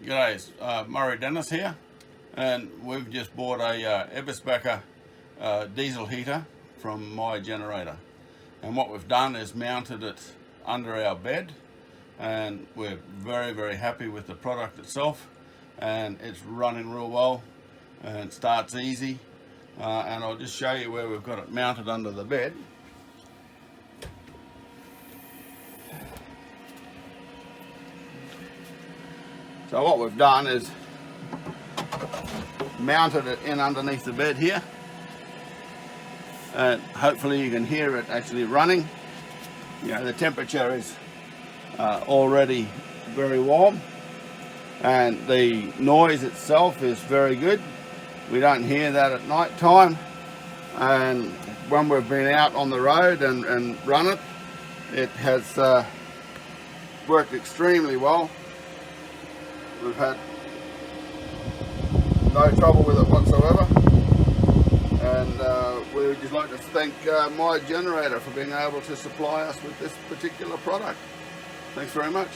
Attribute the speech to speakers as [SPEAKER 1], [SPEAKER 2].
[SPEAKER 1] G'day, Murray Dennis here, and we've just bought a Eberspacher diesel heater from my generator, and what we've done is mounted it under our bed, and we're very happy with the product itself, and it's running real well and starts easy, and I'll just show you where we've got it mounted under the bed. So what we've done is mounted it in underneath the bed here, and hopefully you can hear it actually running. You know, the temperature is already very warm, and the noise itself is very good. We don't hear that at night time, and when we've been out on the road and run it, it has worked extremely well. We've had no trouble with it whatsoever, and we would just like to thank my generator for being able to supply us with this particular product. Thanks very much.